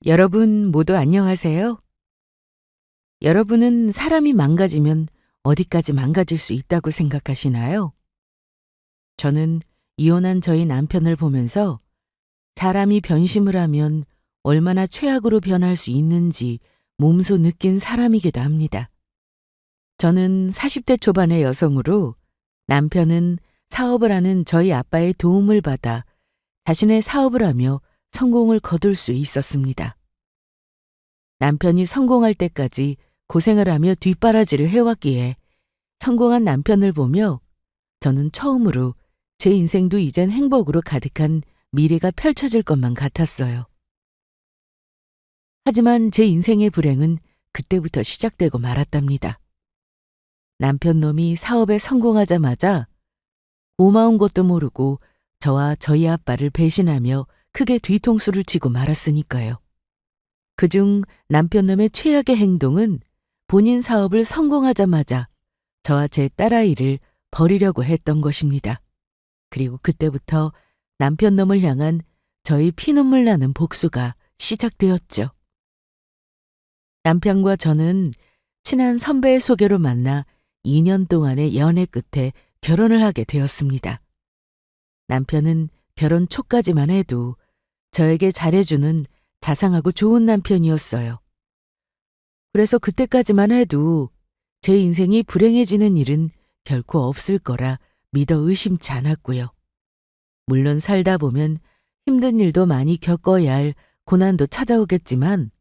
여러분 모두 안녕하세요. 여러분은 사람이 망가지면 어디까지 망가질 수 있다고 생각하시나요? 저는 이혼한 저희 남편을 보면서 사람이 변심을 하면 얼마나 최악으로 변할 수 있는지 몸소 느낀 사람이기도 합니다. 저는 40대 초반의 여성으로 남편은 사업을 하는 저희 아빠의 도움을 받아 자신의 사업을 하며 성공을 거둘 수 있었습니다. 남편이 성공할 때까지 고생을 하며 뒷바라지를 해왔기에 성공한 남편을 보며 저는 처음으로 제 인생도 이젠 행복으로 가득한 미래가 펼쳐질 것만 같았어요. 하지만 제 인생의 불행은 그때부터 시작되고 말았답니다. 남편 놈이 사업에 성공하자마자 고마운 것도 모르고 저와 저희 아빠를 배신하며 크게 뒤통수를 치고 말았으니까요. 그중 남편 놈의 최악의 행동은 본인 사업을 성공하자마자 저와 제 딸아이를 버리려고 했던 것입니다. 그리고 그때부터 남편 놈을 향한 저희 피눈물 나는 복수가 시작되었죠. 남편과 저는 친한 선배의 소개로 만나 2년 동안의 연애 끝에 결혼을 하게 되었습니다. 남편은 결혼 초까지만 해도 저에게 잘해주는 자상하고 좋은 남편이었어요. 그래서 그때까지만 해도 제 인생이 불행해지는 일은 결코 없을 거라 믿어 의심치 않았고요. 물론 살다 보면 힘든 일도 많이 겪어야 할 고난도 찾아오겠지만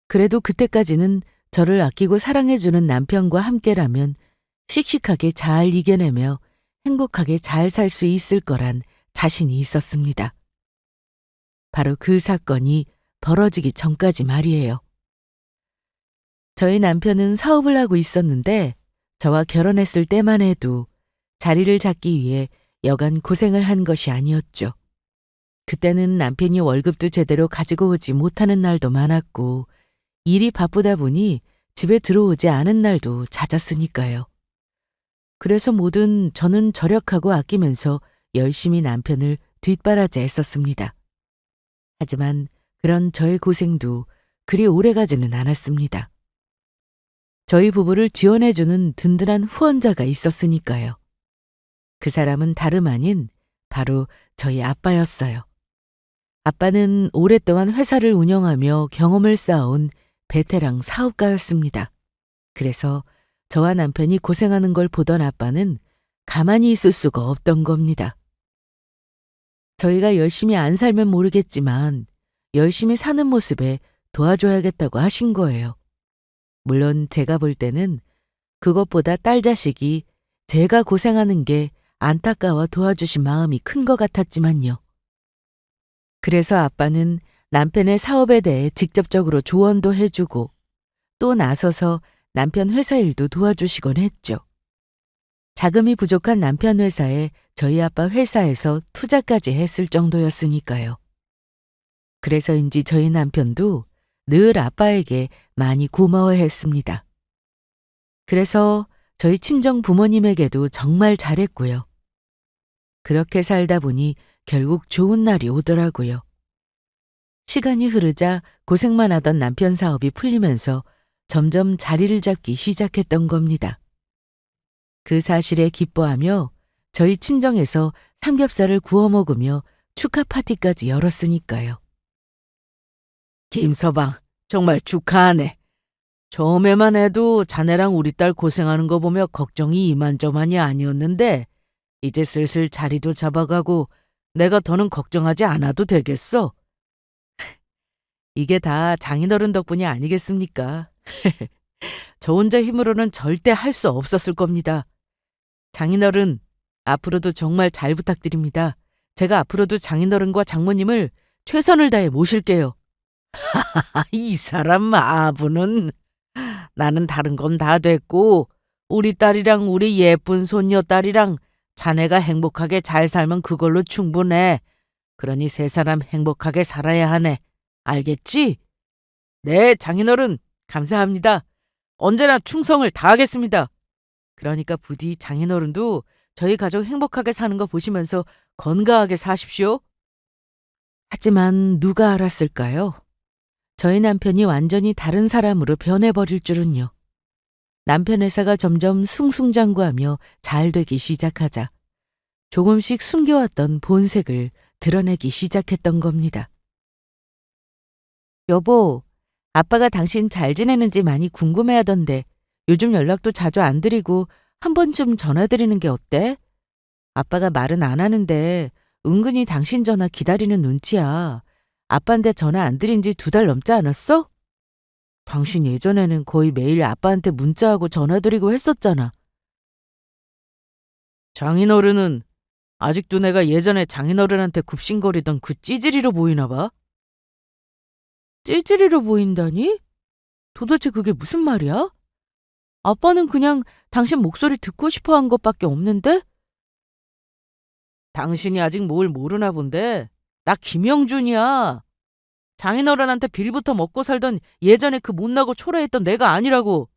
그래도 그때까지는 저를 아끼고 사랑해주는 남편과 함께라면 씩씩하게 잘 이겨내며 행복하게 잘 살 수 있을 거란 자신이 있었습니다. 바로 그 사건이 벌어지기 전까지 말이에요. 저희 남편은 사업을 하고 있었는데 저와 결혼했을 때만 해도 자리를 잡기 위해 여간 고생을 한 것이 아니었죠. 그때는 남편이 월급도 제대로 가지고 오지 못하는 날도 많았고 일이 바쁘다 보니 집에 들어오지 않은 날도 잦았으니까요. 그래서 뭐든 저는 절약하고 아끼면서 열심히 남편을 뒷바라지했었습니다. 하지만 그런 저의 고생도 그리 오래가지는 않았습니다. 저희 부부를 지원해주는 든든한 후원자가 있었으니까요. 그 사람은 다름 아닌 바로 저희 아빠였어요. 아빠는 오랫동안 회사를 운영하며 경험을 쌓아온 베테랑 사업가였습니다. 그래서 저와 남편이 고생하는 걸 보던 아빠는 가만히 있을 수가 없던 겁니다. 저희가 열심히 안 살면 모르겠지만 열심히 사는 모습에 도와줘야겠다고 하신 거예요. 물론 제가 볼 때는 그것보다 딸 자식이 제가 고생하는 게 안타까워 도와주신 마음이 큰 것 같았지만요. 그래서 아빠는 남편의 사업에 대해 직접적으로 조언도 해주고 또 나서서 남편 회사 일도 도와주시곤 했죠. 자금이 부족한 남편 회사에 저희 아빠 회사에서 투자까지 했을 정도였으니까요. 그래서인지 저희 남편도 늘 아빠에게 많이 고마워했습니다. 그래서 저희 친정 부모님에게도 정말 잘했고요. 그렇게 살다 보니 결국 좋은 날이 오더라고요. 시간이 흐르자 고생만 하던 남편 사업이 풀리면서 점점 자리를 잡기 시작했던 겁니다. 그 사실에 기뻐하며 저희 친정에서 삼겹살을 구워 먹으며 축하 파티까지 열었으니까요. 김서방, 정말 축하하네. 처음에만 해도 자네랑 우리 딸 고생하는 거 보며 걱정이 이만저만이 아니었는데 이제 슬슬 자리도 잡아가고 내가 더는 걱정하지 않아도 되겠어. 이게 다 장인어른 덕분이 아니겠습니까? 저 혼자 힘으로는 절대 할 수 없었을 겁니다. 장인어른, 앞으로도 정말 잘 부탁드립니다. 제가 앞으로도 장인어른과 장모님을 최선을 다해 모실게요. 이 사람 아부는 나는 다른 건 다 됐고 우리 딸이랑 우리 예쁜 손녀딸이랑 자네가 행복하게 잘 살면 그걸로 충분해. 그러니 세 사람 행복하게 살아야 하네. 알겠지? 네, 장인어른 감사합니다. 언제나 충성을 다하겠습니다. 그러니까 부디 장인어른도 저희 가족 행복하게 사는 거 보시면서 건강하게 사십시오. 하지만 누가 알았을까요? 저희 남편이 완전히 다른 사람으로 변해버릴 줄은요. 남편 회사가 점점 승승장구하며 잘 되기 시작하자 조금씩 숨겨왔던 본색을 드러내기 시작했던 겁니다. 여보, 아빠가 당신 잘 지내는지 많이 궁금해하던데 요즘 연락도 자주 안 드리고 한 번쯤 전화드리는 게 어때? 아빠가 말은 안 하는데 은근히 당신 전화 기다리는 눈치야. 아빠한테 전화 안 드린 지 2달 넘지 않았어? 당신 예전에는 거의 매일 아빠한테 문자하고 전화드리고 했었잖아. 장인어른은 아직도 내가 예전에 장인어른한테 굽신거리던 그 찌질이로 보이나 봐. 찌질이로 보인다니? 도대체 그게 무슨 말이야? 아빠는 그냥 당신 목소리 듣고 싶어 한 것밖에 없는데? 당신이 아직 뭘 모르나 본데. 나 김영준이야. 장인어른한테 빌부터 먹고 살던 예전에 그 못나고 초라했던 내가 아니라고.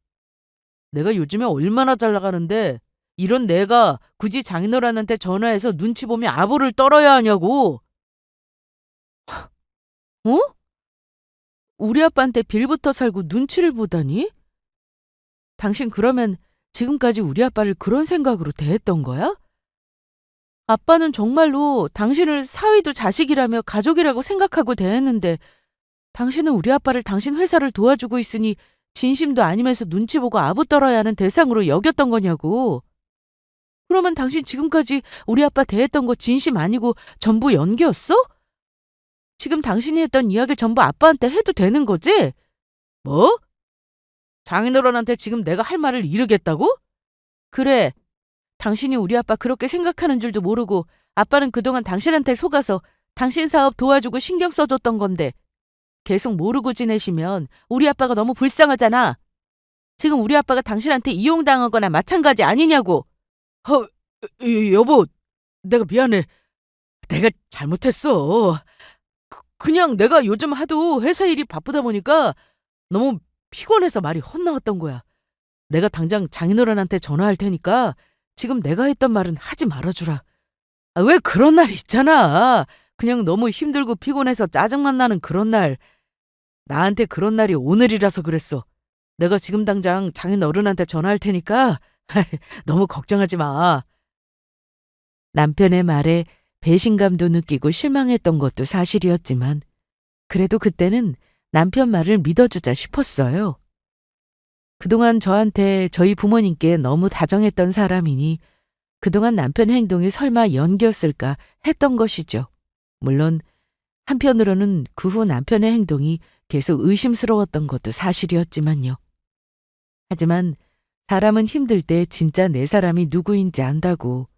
내가 요즘에 얼마나 잘 나가는데 이런 내가 굳이 장인어른한테 전화해서 눈치 보며 아부를 떨어야 하냐고. 어? 우리 아빠한테 빌부터 살고 눈치를 보다니? 당신 그러면 지금까지 우리 아빠를 그런 생각으로 대했던 거야? 아빠는 정말로 당신을 사위도 자식이라며 가족이라고 생각하고 대했는데 당신은 우리 아빠를 당신 회사를 도와주고 있으니 진심도 아니면서 눈치 보고 아부 떨어야 하는 대상으로 여겼던 거냐고. 그러면 당신 지금까지 우리 아빠 대했던 거 진심 아니고 전부 연기였어? 지금 당신이 했던 이야기 전부 아빠한테 해도 되는 거지? 뭐? 장인어른한테 지금 내가 할 말을 이르겠다고? 그래. 당신이 우리 아빠 그렇게 생각하는 줄도 모르고 아빠는 그동안 당신한테 속아서 당신 사업 도와주고 신경 써줬던 건데 계속 모르고 지내시면 우리 아빠가 너무 불쌍하잖아. 지금 우리 아빠가 당신한테 이용당하거나 마찬가지 아니냐고. 여보, 내가 미안해. 내가 잘못했어. 그냥 내가 요즘 하도 회사 일이 바쁘다 보니까 너무 피곤해서 말이 헛나왔던 거야. 내가 당장 장인어른한테 전화할 테니까 지금 내가 했던 말은 하지 말아주라. 왜 그런 날 있잖아. 그냥 너무 힘들고 피곤해서 짜증만 나는 그런 날. 나한테 그런 날이 오늘이라서 그랬어. 내가 지금 당장 장인어른한테 전화할 테니까 너무 걱정하지 마. 남편의 말에 배신감도 느끼고 실망했던 것도 사실이었지만 그래도 그때는 남편 말을 믿어주자 싶었어요. 그동안 저한테 저희 부모님께 너무 다정했던 사람이니 그동안 남편 행동이 설마 연기였을까 했던 것이죠. 물론 한편으로는 그 후 남편의 행동이 계속 의심스러웠던 것도 사실이었지만요. 하지만 사람은 힘들 때 진짜 내 사람이 누구인지 안다고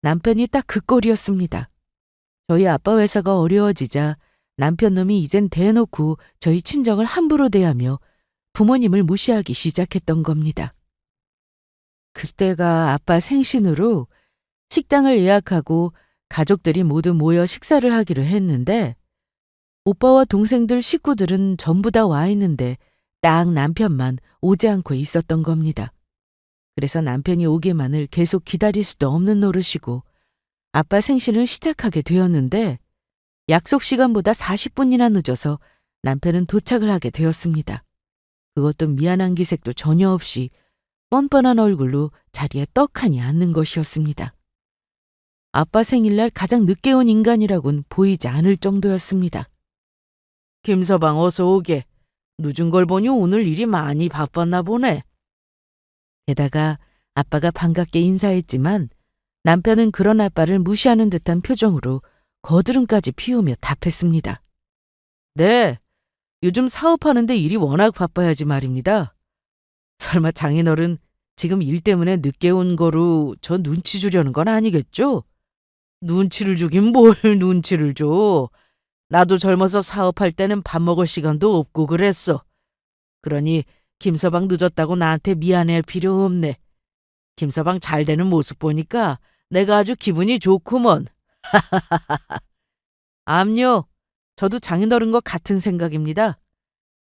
남편이 딱 그 꼴이었습니다. 저희 아빠 회사가 어려워지자 남편 놈이 이젠 대놓고 저희 친정을 함부로 대하며 부모님을 무시하기 시작했던 겁니다. 그때가 아빠 생신으로 식당을 예약하고 가족들이 모두 모여 식사를 하기로 했는데 오빠와 동생들 식구들은 전부 다 와 있는데 딱 남편만 오지 않고 있었던 겁니다. 그래서 남편이 오기만을 계속 기다릴 수도 없는 노릇이고 아빠 생신을 시작하게 되었는데 약속 시간보다 40분이나 늦어서 남편은 도착을 하게 되었습니다. 그것도 미안한 기색도 전혀 없이 뻔뻔한 얼굴로 자리에 떡하니 앉는 것이었습니다. 아빠 생일날 가장 늦게 온 인간이라곤 보이지 않을 정도였습니다. 김서방 어서 오게. 늦은 걸 보니 오늘 일이 많이 바빴나 보네. 게다가 아빠가 반갑게 인사했지만 남편은 그런 아빠를 무시하는 듯한 표정으로 거드름까지 피우며 답했습니다. 네, 요즘 사업하는데 일이 워낙 바빠야지 말입니다. 설마 장인어른 지금 일 때문에 늦게 온 거로 저 눈치 주려는 건 아니겠죠? 눈치를 주긴 뭘 눈치를 줘. 나도 젊어서 사업할 때는 밥 먹을 시간도 없고 그랬어. 그러니 김서방 늦었다고 나한테 미안해할 필요 없네. 김서방 잘 되는 모습 보니까 내가 아주 기분이 좋구먼. 암요, 저도 장인어른과 같은 생각입니다.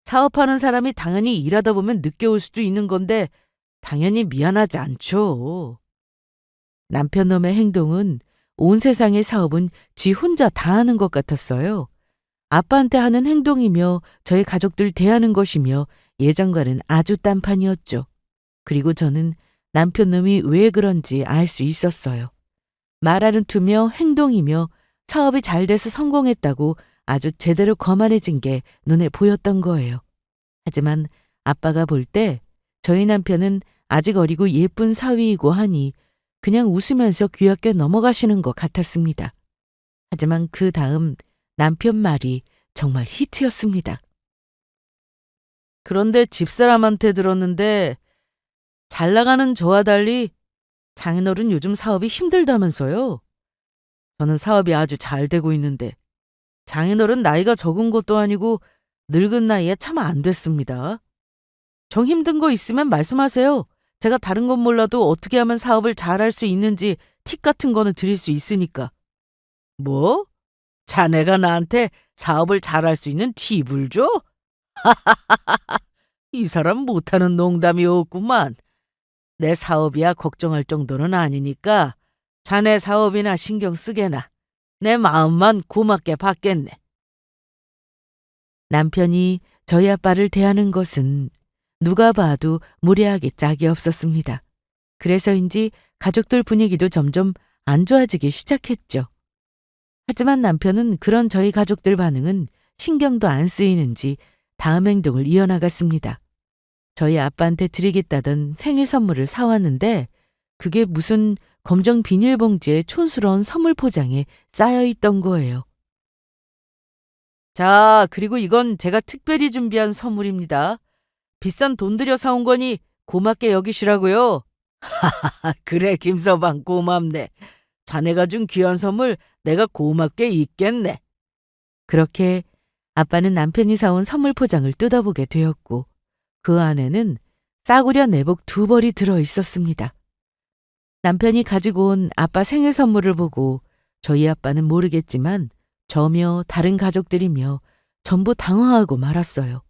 사업하는 사람이 당연히 일하다 보면 늦게 올 수도 있는 건데 당연히 미안하지 않죠. 남편 놈의 행동은 온 세상의 사업은 지 혼자 다 하는 것 같았어요. 아빠한테 하는 행동이며 저희 가족들 대하는 것이며 예전과는 아주 딴판이었죠. 그리고 저는 남편 놈이 왜 그런지 알 수 있었어요. 말하는 투며 행동이며 사업이 잘 돼서 성공했다고 아주 제대로 거만해진 게 눈에 보였던 거예요. 하지만 아빠가 볼 때 저희 남편은 아직 어리고 예쁜 사위이고 하니 그냥 웃으면서 귀엽게 넘어가시는 것 같았습니다. 하지만 그 다음 남편 말이 정말 히트였습니다. 그런데 집사람한테 들었는데 잘 나가는 저와 달리 장인어른 요즘 사업이 힘들다면서요. 저는 사업이 아주 잘 되고 있는데 장인어른 나이가 적은 것도 아니고 늙은 나이에 참 안 됐습니다. 정 힘든 거 있으면 말씀하세요. 제가 다른 건 몰라도 어떻게 하면 사업을 잘할 수 있는지 팁 같은 거는 드릴 수 있으니까. 뭐? 자네가 나한테 사업을 잘할 수 있는 팁을 줘? 이 사람 못하는 농담이 없구만. 내 사업이야 걱정할 정도는 아니니까 자네 사업이나 신경 쓰게나. 내 마음만 고맙게 받겠네. 남편이 저희 아빠를 대하는 것은 누가 봐도 무례하게 짝이 없었습니다. 그래서인지 가족들 분위기도 점점 안 좋아지기 시작했죠. 하지만 남편은 그런 저희 가족들 반응은 신경도 안 쓰이는지 다음 행동을 이어나갔습니다. 저희 아빠한테 드리겠다던 생일 선물을 사왔는데 그게 무슨 검정 비닐봉지에 촌스러운 선물 포장에 쌓여있던 거예요. 자, 그리고 이건 제가 특별히 준비한 선물입니다. 비싼 돈 들여 사온 거니 고맙게 여기시라고요. 그래, 김서방 고맙네. 자네가 준 귀한 선물 내가 고맙게 잊겠네. 그렇게 아빠는 남편이 사온 선물 포장을 뜯어보게 되었고 그 안에는 싸구려 내복 2벌이 들어 있었습니다. 남편이 가지고 온 아빠 생일 선물을 보고 저희 아빠는 모르겠지만 저며 다른 가족들이며 전부 당황하고 말았어요.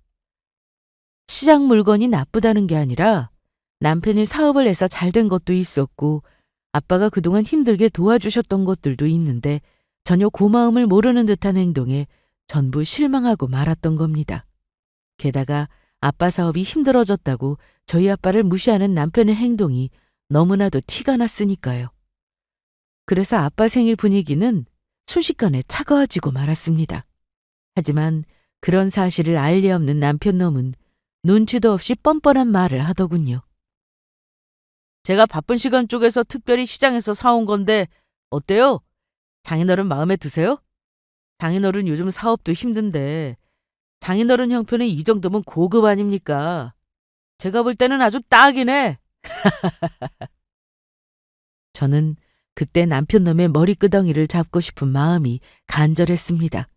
시장 물건이 나쁘다는 게 아니라 남편이 사업을 해서 잘 된 것도 있었고 아빠가 그동안 힘들게 도와주셨던 것들도 있는데 전혀 고마움을 모르는 듯한 행동에 전부 실망하고 말았던 겁니다. 게다가 아빠 사업이 힘들어졌다고 저희 아빠를 무시하는 남편의 행동이 너무나도 티가 났으니까요. 그래서 아빠 생일 분위기는 순식간에 차가워지고 말았습니다. 하지만 그런 사실을 알 리 없는 남편 놈은 눈치도 없이 뻔뻔한 말을 하더군요. 제가 바쁜 시간 쪽에서 특별히 시장에서 사온 건데 어때요? 장인어른 마음에 드세요? 장인어른 요즘 사업도 힘든데 장인어른 형편에 이 정도면 고급 아닙니까? 제가 볼 때는 아주 딱이네. 저는 그때 남편 놈의 머리끄덩이를 잡고 싶은 마음이 간절했습니다.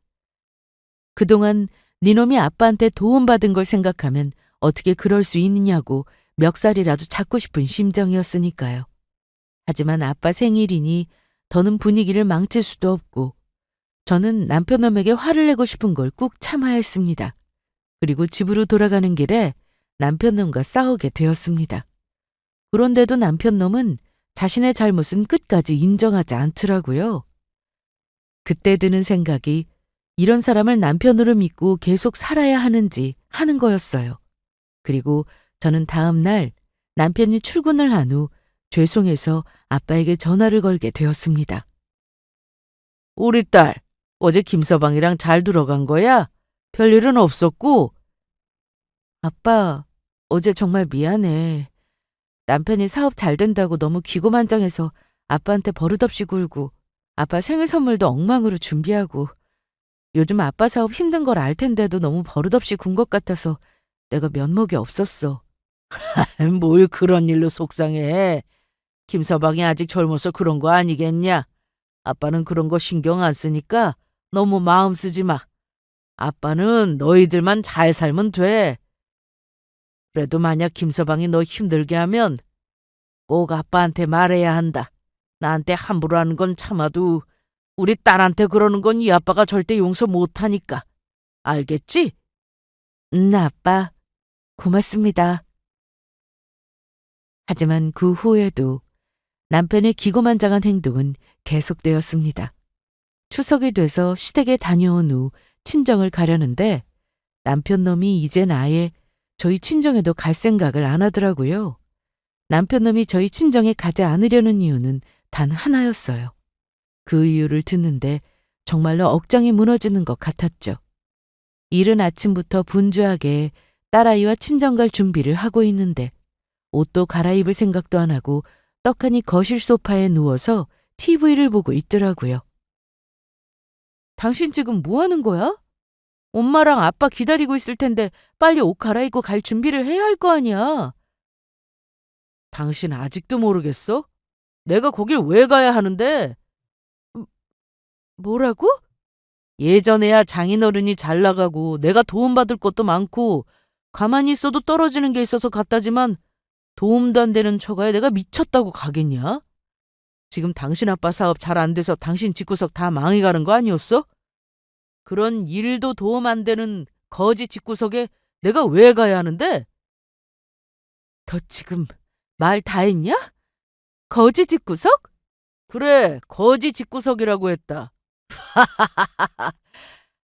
그동안 니놈이 아빠한테 도움받은 걸 생각하면 어떻게 그럴 수 있느냐고 멱살이라도 잡고 싶은 심정이었으니까요. 하지만 아빠 생일이니 더는 분위기를 망칠 수도 없고 저는 남편 놈에게 화를 내고 싶은 걸 꾹 참아야 했습니다. 그리고 집으로 돌아가는 길에 남편 놈과 싸우게 되었습니다. 그런데도 남편 놈은 자신의 잘못은 끝까지 인정하지 않더라고요. 그때 드는 생각이 이런 사람을 남편으로 믿고 계속 살아야 하는지 하는 거였어요. 그리고 저는 다음 날 남편이 출근을 한 후 죄송해서 아빠에게 전화를 걸게 되었습니다. 우리 딸, 어제 김서방이랑 잘 들어간 거야? 별일은 없었고? 아빠, 어제 정말 미안해. 남편이 사업 잘 된다고 너무 기고만장해서 아빠한테 버릇없이 굴고 아빠 생일 선물도 엉망으로 준비하고 요즘 아빠 사업 힘든 걸 알 텐데도 너무 버릇없이 군 것 같아서 내가 면목이 없었어. 뭘 그런 일로 속상해. 김서방이 아직 젊어서 그런 거 아니겠냐? 아빠는 그런 거 신경 안 쓰니까 너무 마음 쓰지 마. 아빠는 너희들만 잘 살면 돼. 그래도 만약 김서방이 너 힘들게 하면 꼭 아빠한테 말해야 한다. 나한테 함부로 하는 건 참아도 우리 딸한테 그러는 건 이 아빠가 절대 용서 못하니까. 알겠지? 아빠. 고맙습니다. 하지만 그 후에도 남편의 기고만장한 행동은 계속되었습니다. 추석이 돼서 시댁에 다녀온 후 친정을 가려는데 남편 놈이 이젠 아예 저희 친정에도 갈 생각을 안 하더라고요. 남편 놈이 저희 친정에 가지 않으려는 이유는 단 하나였어요. 그 이유를 듣는데 정말로 억장이 무너지는 것 같았죠. 이른 아침부터 분주하게 딸아이와 친정 갈 준비를 하고 있는데 옷도 갈아입을 생각도 안 하고 떡하니 거실 소파에 누워서 TV를 보고 있더라고요. 당신 지금 뭐 하는 거야? 엄마랑 아빠 기다리고 있을 텐데 빨리 옷 갈아입고 갈 준비를 해야 할 거 아니야. 당신 아직도 모르겠어? 내가 거길 왜 가야 하는데? 뭐라고? 예전에야 장인어른이 잘 나가고 내가 도움받을 것도 많고 가만히 있어도 떨어지는 게 있어서 갔다지만 도움도 안 되는 처가에 내가 미쳤다고 가겠냐? 지금 당신 아빠 사업 잘 안 돼서 당신 집구석 다 망해가는 거 아니었어? 그런 일도 도움 안 되는 거지 집구석에 내가 왜 가야 하는데? 너 지금 말 다 했냐? 거지 집구석? 그래, 거지 집구석이라고 했다.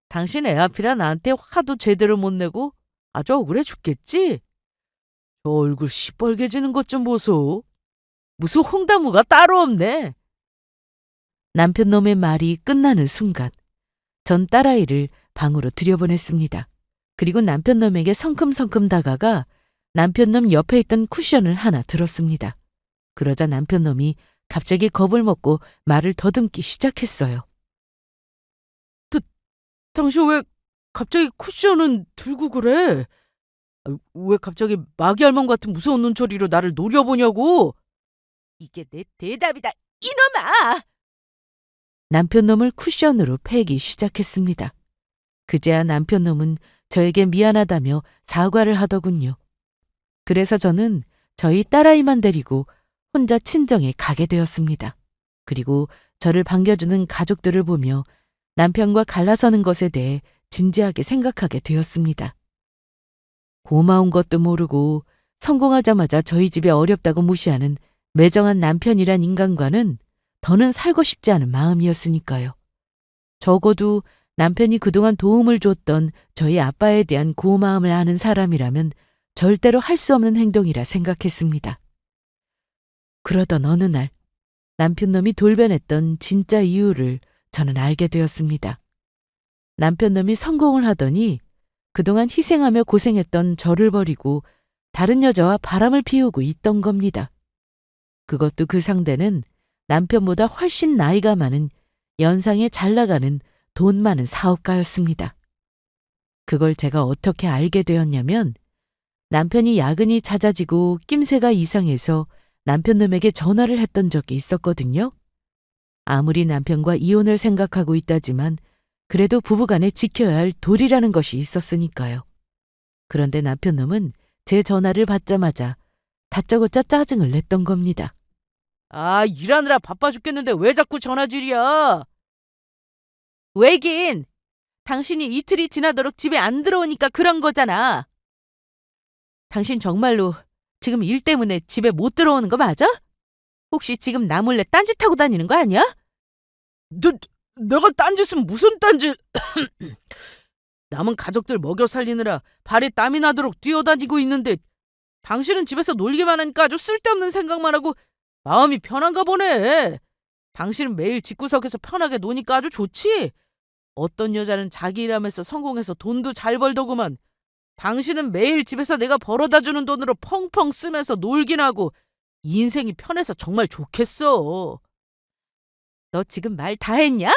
당신 애 앞이라 나한테 화도 제대로 못 내고 아주 억울해 죽겠지? 저 얼굴 시뻘개지는 것 좀 보소. 무슨 홍다무가 따로 없네. 남편 놈의 말이 끝나는 순간 전 딸아이를 방으로 들여보냈습니다. 그리고 남편 놈에게 성큼성큼 다가가 남편 놈 옆에 있던 쿠션을 하나 들었습니다. 그러자 남편 놈이 갑자기 겁을 먹고 말을 더듬기 시작했어요. 당신 왜 갑자기 쿠션은 들고 그래? 왜 갑자기 마귀 할멈 같은 무서운 눈초리로 나를 노려보냐고? 이게 내 대답이다, 이놈아! 남편 놈을 쿠션으로 패기 시작했습니다. 그제야 남편 놈은 저에게 미안하다며 사과를 하더군요. 그래서 저는 저희 딸아이만 데리고 혼자 친정에 가게 되었습니다. 그리고 저를 반겨주는 가족들을 보며 남편과 갈라서는 것에 대해 진지하게 생각하게 되었습니다. 고마운 것도 모르고 성공하자마자 저희 집에 어렵다고 무시하는 매정한 남편이란 인간과는 더는 살고 싶지 않은 마음이었으니까요. 적어도 남편이 그동안 도움을 줬던 저희 아빠에 대한 고마움을 아는 사람이라면 절대로 할 수 없는 행동이라 생각했습니다. 그러던 어느 날 남편 놈이 돌변했던 진짜 이유를 저는 알게 되었습니다. 남편 놈이 성공을 하더니 그동안 희생하며 고생했던 저를 버리고 다른 여자와 바람을 피우고 있던 겁니다. 그것도 그 상대는 남편보다 훨씬 나이가 많은 연상에 잘 나가는 돈 많은 사업가였습니다. 그걸 제가 어떻게 알게 되었냐면 남편이 야근이 잦아지고 낌새가 이상해서 남편 놈에게 전화를 했던 적이 있었거든요. 아무리 남편과 이혼을 생각하고 있다지만 그래도 부부간에 지켜야 할 도리라는 것이 있었으니까요. 그런데 남편 놈은 제 전화를 받자마자 다짜고짜 짜증을 냈던 겁니다. 아, 일하느라 바빠 죽겠는데 왜 자꾸 전화질이야? 왜긴 당신이 이틀이 지나도록 집에 안 들어오니까 그런 거잖아. 당신 정말로 지금 일 때문에 집에 못 들어오는 거 맞아? 혹시 지금 나 몰래 딴짓하고 다니는 거 아니야? 내가 딴짓은 무슨 딴짓? 남은 가족들 먹여 살리느라 발에 땀이 나도록 뛰어다니고 있는데 당신은 집에서 놀기만 하니까 아주 쓸데없는 생각만 하고 마음이 편한가 보네. 당신은 매일 집구석에서 편하게 노니까 아주 좋지? 어떤 여자는 자기 일하면서 성공해서 돈도 잘 벌더구만. 당신은 매일 집에서 내가 벌어다 주는 돈으로 펑펑 쓰면서 놀긴 하고 인생이 편해서 정말 좋겠어. 너 지금 말 다 했냐?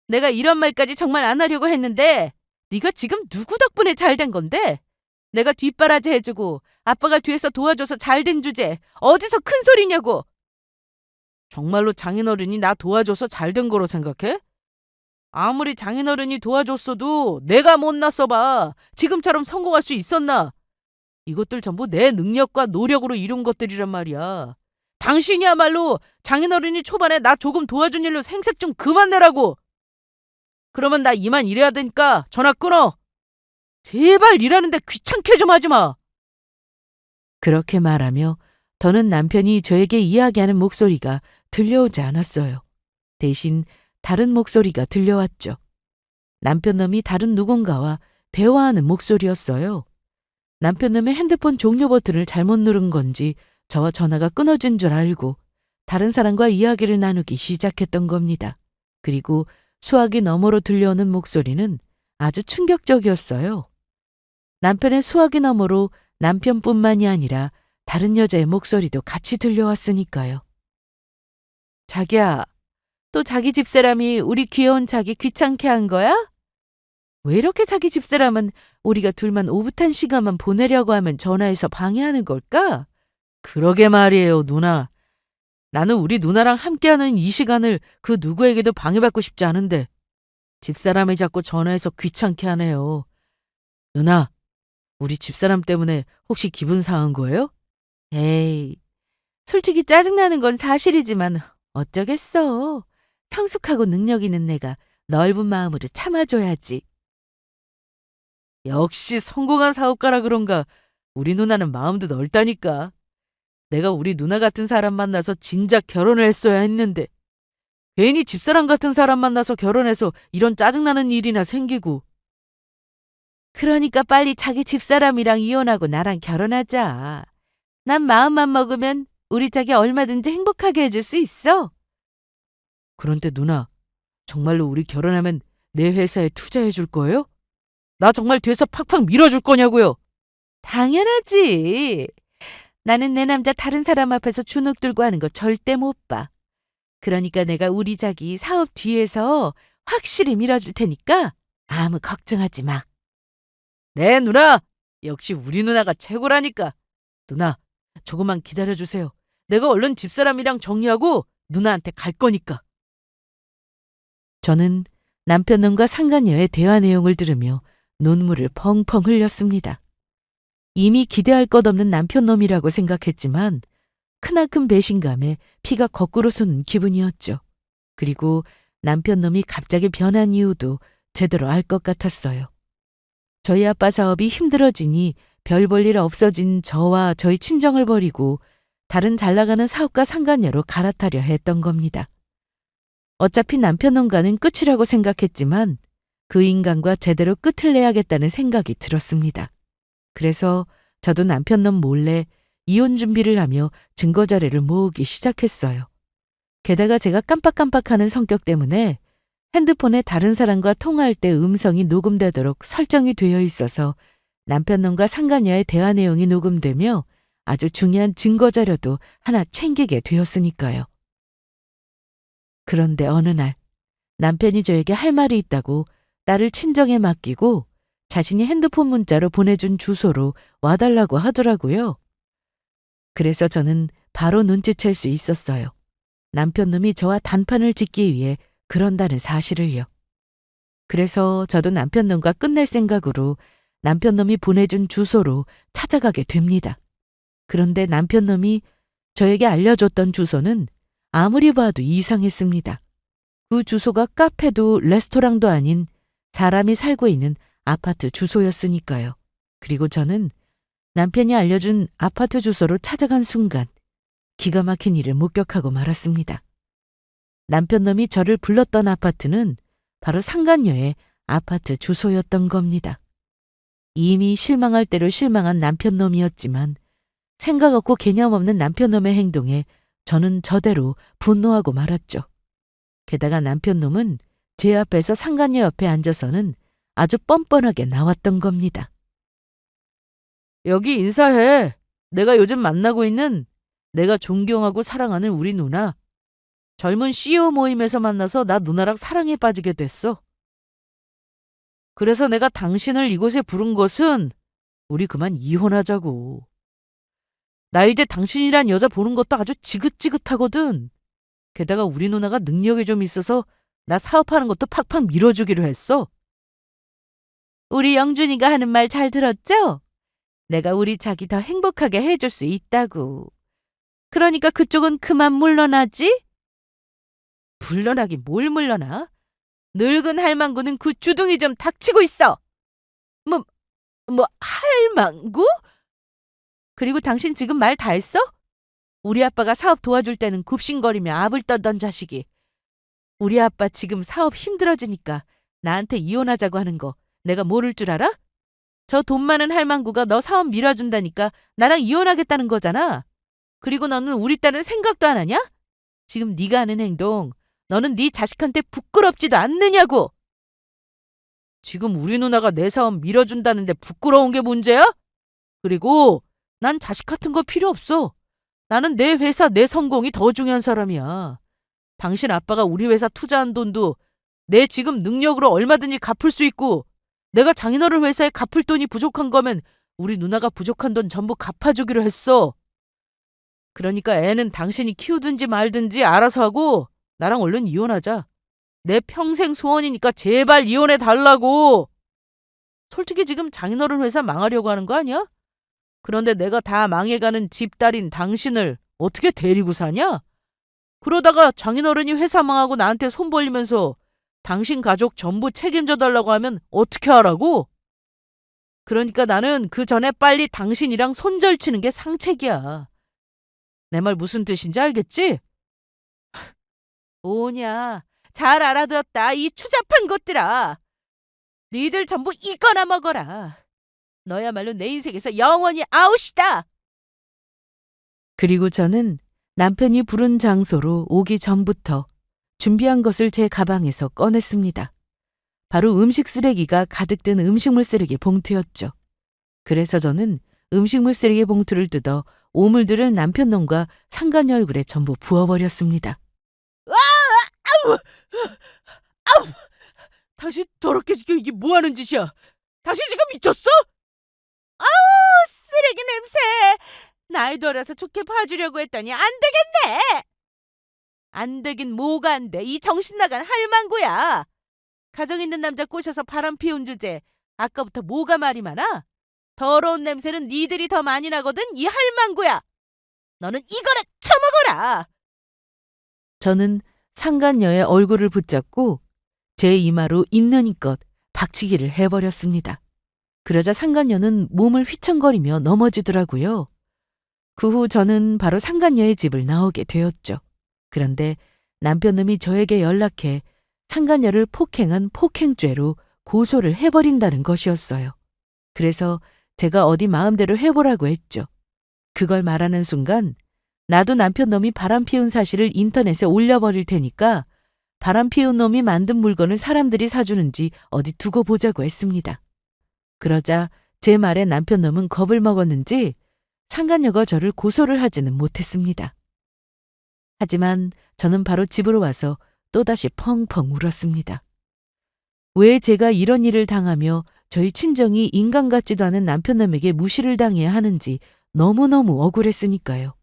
내가 이런 말까지 정말 안 하려고 했는데 네가 지금 누구 덕분에 잘 된 건데? 내가 뒷바라지 해주고 아빠가 뒤에서 도와줘서 잘 된 주제 어디서 큰 소리냐고. 정말로 장인어른이 나 도와줘서 잘 된 거로 생각해? 아무리 장인어른이 도와줬어도 내가 못났어 봐. 지금처럼 성공할 수 있었나? 이것들 전부 내 능력과 노력으로 이룬 것들이란 말이야. 당신이야말로 장인어른이 초반에 나 조금 도와준 일로 생색 좀 그만 내라고. 그러면 나 이만 일해야 되니까 전화 끊어. 제발 일하는데 귀찮게 좀 하지 마. 그렇게 말하며 더는 남편이 저에게 이야기하는 목소리가 들려오지 않았어요. 대신 다른 목소리가 들려왔죠. 남편놈이 다른 누군가와 대화하는 목소리였어요. 남편놈의 핸드폰 종료 버튼을 잘못 누른 건지 저와 전화가 끊어진 줄 알고 다른 사람과 이야기를 나누기 시작했던 겁니다. 그리고 수화기 너머로 들려오는 목소리는 아주 충격적이었어요. 남편의 수화기 너머로 남편뿐만이 아니라 다른 여자의 목소리도 같이 들려왔으니까요. 자기야, 또 자기 집사람이 우리 귀여운 자기 귀찮게 한 거야? 왜 이렇게 자기 집사람은 우리가 둘만 오붓한 시간만 보내려고 하면 전화해서 방해하는 걸까? 그러게 말이에요, 누나. 나는 우리 누나랑 함께하는 이 시간을 그 누구에게도 방해받고 싶지 않은데 집사람이 자꾸 전화해서 귀찮게 하네요. 누나, 우리 집사람 때문에 혹시 기분 상한 거예요? 에이, 솔직히 짜증나는 건 사실이지만 어쩌겠어. 성숙하고 능력 있는 내가 넓은 마음으로 참아줘야지. 역시 성공한 사업가라 그런가 우리 누나는 마음도 넓다니까. 내가 우리 누나 같은 사람 만나서 진작 결혼을 했어야 했는데 괜히 집사람 같은 사람 만나서 결혼해서 이런 짜증나는 일이나 생기고. 그러니까 빨리 자기 집사람이랑 이혼하고 나랑 결혼하자. 난 마음만 먹으면 우리 자기 얼마든지 행복하게 해줄 수 있어. 그런데 누나, 정말로 우리 결혼하면 내 회사에 투자해 줄 거예요? 나 정말 뒤에서 팍팍 밀어줄 거냐고요? 당연하지. 나는 내 남자 다른 사람 앞에서 주눅 들고 하는 거 절대 못 봐. 그러니까 내가 우리 자기 사업 뒤에서 확실히 밀어줄 테니까 아무 걱정하지 마. 네, 누나. 역시 우리 누나가 최고라니까. 누나, 조금만 기다려주세요. 내가 얼른 집사람이랑 정리하고 누나한테 갈 거니까. 저는 남편놈과 상간녀의 대화 내용을 들으며 눈물을 펑펑 흘렸습니다. 이미 기대할 것 없는 남편놈이라고 생각했지만 크나큰 배신감에 피가 거꾸로 솟는 기분이었죠. 그리고 남편놈이 갑자기 변한 이유도 제대로 알 것 같았어요. 저희 아빠 사업이 힘들어지니 별 볼 일 없어진 저와 저희 친정을 버리고 다른 잘나가는 사업가 상간녀로 갈아타려 했던 겁니다. 어차피 남편놈과는 끝이라고 생각했지만 그 인간과 제대로 끝을 내야겠다는 생각이 들었습니다. 그래서 저도 남편놈 몰래 이혼 준비를 하며 증거 자료를 모으기 시작했어요. 게다가 제가 깜빡깜빡하는 성격 때문에 핸드폰에 다른 사람과 통화할 때 음성이 녹음되도록 설정이 되어 있어서 남편놈과 상간녀의 대화 내용이 녹음되며 아주 중요한 증거 자료도 하나 챙기게 되었으니까요. 그런데 어느 날 남편이 저에게 할 말이 있다고 딸을 친정에 맡기고 자신이 핸드폰 문자로 보내준 주소로 와달라고 하더라고요. 그래서 저는 바로 눈치챌 수 있었어요. 남편놈이 저와 단판을 짓기 위해 그런다는 사실을요. 그래서 저도 남편놈과 끝낼 생각으로 남편놈이 보내준 주소로 찾아가게 됩니다. 그런데 남편놈이 저에게 알려줬던 주소는 아무리 봐도 이상했습니다. 그 주소가 카페도 레스토랑도 아닌 사람이 살고 있는 아파트 주소였으니까요. 그리고 저는 남편이 알려준 아파트 주소로 찾아간 순간 기가 막힌 일을 목격하고 말았습니다. 남편놈이 저를 불렀던 아파트는 바로 상간녀의 아파트 주소였던 겁니다. 이미 실망할 대로 실망한 남편놈이었지만 생각 없고 개념 없는 남편놈의 행동에 저는 저대로 분노하고 말았죠. 게다가 남편놈은 제 앞에서 상간녀 옆에 앉아서는 아주 뻔뻔하게 나왔던 겁니다. 여기 인사해. 내가 요즘 만나고 있는 내가 존경하고 사랑하는 우리 누나. 젊은 CEO 모임에서 만나서 나 누나랑 사랑에 빠지게 됐어. 그래서 내가 당신을 이곳에 부른 것은 우리 그만 이혼하자고. 나 이제 당신이란 여자 보는 것도 아주 지긋지긋하거든. 게다가 우리 누나가 능력이 좀 있어서 나 사업하는 것도 팍팍 밀어주기로 했어. 우리 영준이가 하는 말 잘 들었죠? 내가 우리 자기 더 행복하게 해줄 수 있다고. 그러니까 그쪽은 그만 물러나지? 물러나긴 뭘 물러나? 늙은 할망구는 그 주둥이 좀 닥치고 있어. 할망구? 그리고 당신 지금 말 다 했어? 우리 아빠가 사업 도와줄 때는 굽신거리며 압을 떠던 자식이. 우리 아빠 지금 사업 힘들어지니까 나한테 이혼하자고 하는 거 내가 모를 줄 알아? 저 돈 많은 할망구가 너 사업 밀어준다니까 나랑 이혼하겠다는 거잖아. 그리고 너는 우리 딸은 생각도 안 하냐? 지금 네가 하는 행동, 너는 네 자식한테 부끄럽지도 않느냐고. 지금 우리 누나가 내 사업 밀어준다는데 부끄러운 게 문제야? 그리고 난 자식 같은 거 필요 없어. 나는 내 회사, 내 성공이 더 중요한 사람이야. 당신 아빠가 우리 회사 투자한 돈도 내 지금 능력으로 얼마든지 갚을 수 있고, 내가 장인어른 회사에 갚을 돈이 부족한 거면 우리 누나가 부족한 돈 전부 갚아주기로 했어. 그러니까 애는 당신이 키우든지 말든지 알아서 하고 나랑 얼른 이혼하자. 내 평생 소원이니까 제발 이혼해 달라고. 솔직히 지금 장인어른 회사 망하려고 하는 거 아니야? 그런데 내가 다 망해가는 집딸인 당신을 어떻게 데리고 사냐? 그러다가 장인어른이 회사 망하고 나한테 손 벌리면서 당신 가족 전부 책임져 달라고 하면 어떻게 하라고? 그러니까 나는 그 전에 빨리 당신이랑 손절치는 게 상책이야. 내 말 무슨 뜻인지 알겠지? 뭐냐? 잘 알아들었다. 이 추잡한 것들아. 니들 전부 이거나 먹어라. 너야말로 내 인생에서 영원히 아웃이다. 그리고 저는 남편이 부른 장소로 오기 전부터 준비한 것을 제 가방에서 꺼냈습니다. 바로 음식 쓰레기가 가득 든 음식물 쓰레기 봉투였죠. 그래서 저는 음식물 쓰레기 봉투를 뜯어 오물들을 남편 놈과 상간녀 얼굴에 전부 부어버렸습니다. 와! 아우! 아우! 당신 더럽게 지금 이게 뭐 하는 짓이야? 당신 지금 미쳤어? 아우! 쓰레기 냄새! 나이도 어려서 좋게 봐주려고 했더니 안 되겠네! 안 되긴 뭐가 안 돼? 이 정신 나간 할망구야! 가정 있는 남자 꼬셔서 바람 피운 주제. 아까부터 뭐가 말이 많아? 더러운 냄새는 니들이 더 많이 나거든, 이 할망구야! 너는 이거를 처먹어라! 저는 상간녀의 얼굴을 붙잡고 제 이마로 있는 힘껏 박치기를 해버렸습니다. 그러자 상간녀는 몸을 휘청거리며 넘어지더라고요. 그 후 저는 바로 상간녀의 집을 나오게 되었죠. 그런데 남편놈이 저에게 연락해 상간녀를 폭행한 폭행죄로 고소를 해버린다는 것이었어요. 그래서 제가 어디 마음대로 해보라고 했죠. 그걸 말하는 순간 나도 남편놈이 바람 피운 사실을 인터넷에 올려버릴 테니까 바람 피운 놈이 만든 물건을 사람들이 사주는지 어디 두고 보자고 했습니다. 그러자 제 말에 남편놈은 겁을 먹었는지 상간녀가 저를 고소를 하지는 못했습니다. 하지만 저는 바로 집으로 와서 또다시 펑펑 울었습니다. 왜 제가 이런 일을 당하며 저희 친정이 인간 같지도 않은 남편놈에게 무시를 당해야 하는지 너무너무 억울했으니까요.